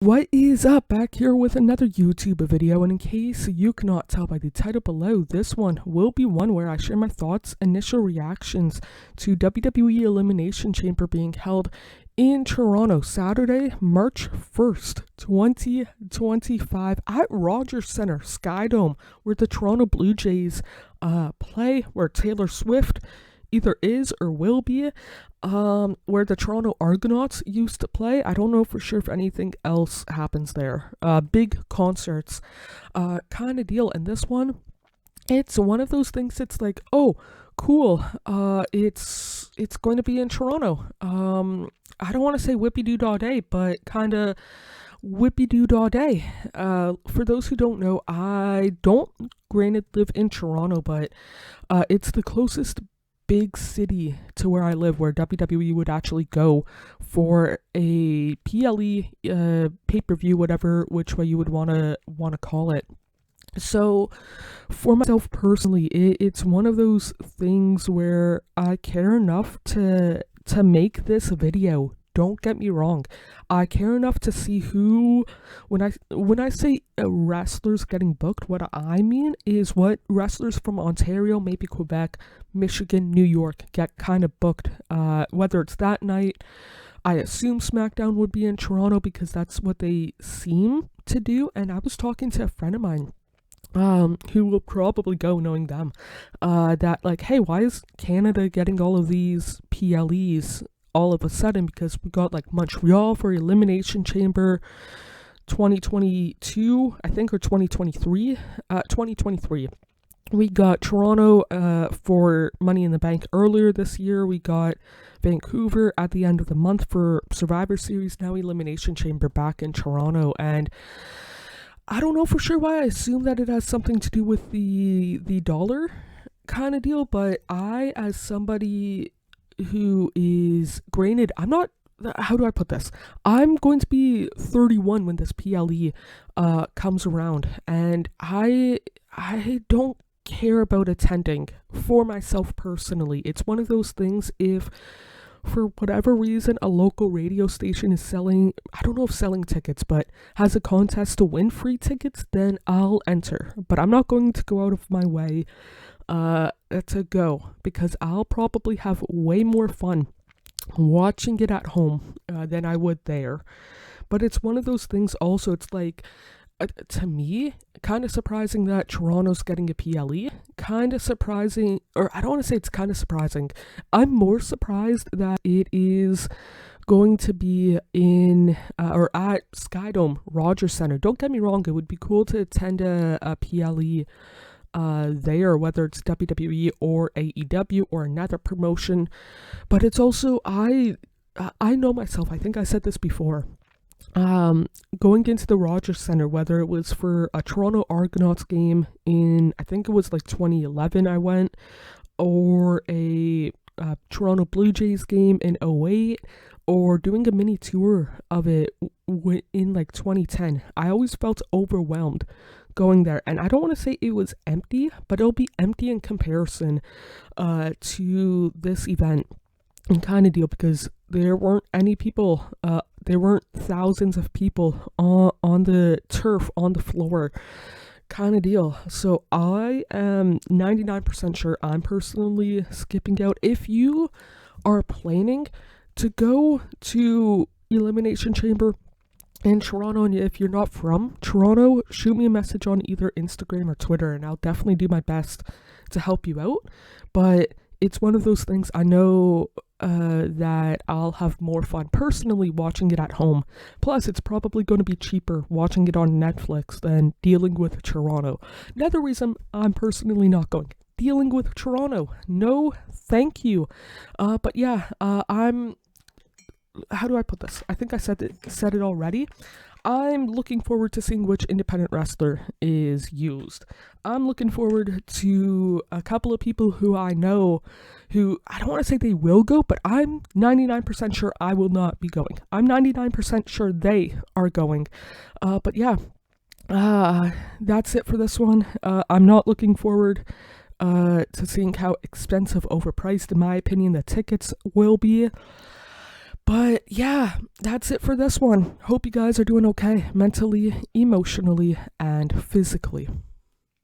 What is up? Back here with another YouTube video, and in case you cannot tell by the title below, this one will be one where I share my thoughts, initial reactions to WWE Elimination Chamber being held in Toronto, Saturday, March 1st, 2025 at Rogers Centre, Skydome, where the Toronto Blue Jays play, where Taylor Swift either is or will be, where the Toronto Argonauts used to play. I don't know for sure if anything else happens there. Big concerts, kind of deal. And this one, it's one of those things. It's like, oh, cool. It's going to be in Toronto. I don't want to say whippy-doo-dah-day, but kind of whippy-doo-dah-day. For those who don't know, I don't, granted, live in Toronto, but it's the closest big city to where I live, where WWE would actually go for a PLE pay-per-view, whatever which way you would want to call it. So for myself personally, it's one of those things where I care enough to make this video. Don't get me wrong. I care enough to see who, when I say wrestlers getting booked, what I mean is what wrestlers from Ontario, maybe Quebec, Michigan, New York get kind of booked. Whether it's that night, I assume SmackDown would be in Toronto because that's what they seem to do. And I was talking to a friend of mine who will probably go, knowing them, that like, hey, why is Canada getting all of these PLEs all of a sudden? Because we got like Montreal for Elimination Chamber 2022, I think, or 2023. 2023. We got Toronto for Money in the Bank earlier this year. We got Vancouver at the end of the month for Survivor Series. Now Elimination Chamber back in Toronto. And I don't know for sure why. I assume that it has something to do with the dollar kind of deal. But I, as somebody who is, granted, I'm not, how do I put this? I'm going to be 31 when this PLE comes around, and I don't care about attending for myself personally. It's one of those things, if for whatever reason a local radio station is selling, I don't know if selling tickets, but has a contest to win free tickets, then I'll enter. But I'm not going to go out of my way to go, because I'll probably have way more fun watching it at home than I would there. But it's one of those things also, it's like, to me, kind of surprising that Toronto's getting a PLE. Kind of surprising, or I don't want to say it's kind of surprising. I'm more surprised that it is going to be in or at Skydome, Rogers Centre. Don't get me wrong, it would be cool to attend a PLE there, whether it's WWE or AEW or another promotion. But it's also, I know myself, I think I said this before, going into the Rogers Centre, whether it was for a Toronto Argonauts game in, I think it was like 2011 I went, or a Toronto Blue Jays game in 08, or doing a mini tour of it in like 2010, I always felt overwhelmed going there. And I don't want to say it was empty, but it'll be empty in comparison to this event and kind of deal, because there weren't any people, there weren't thousands of people on the turf, on the floor kind of deal. So I am 99% sure I'm personally skipping out. If you are planning to go to Elimination Chamber in Toronto, and if you're not from Toronto, shoot me a message on either Instagram or Twitter, and I'll definitely do my best to help you out. But it's one of those things, I know that I'll have more fun personally watching it at home. Plus, it's probably going to be cheaper watching it on Netflix than dealing with Toronto. Another reason I'm personally not going. Dealing with Toronto. No, thank you. But yeah, I'm, how do I put this? I think I said it already. I'm looking forward to seeing which independent wrestler is used. I'm looking forward to a couple of people who I know who, I don't want to say they will go, but I'm 99% sure I will not be going. I'm 99% sure they are going. But yeah, that's it for this one. I'm not looking forward to seeing how expensive, overpriced, in my opinion, the tickets will be. But yeah, that's it for this one. Hope you guys are doing okay mentally, emotionally, and physically.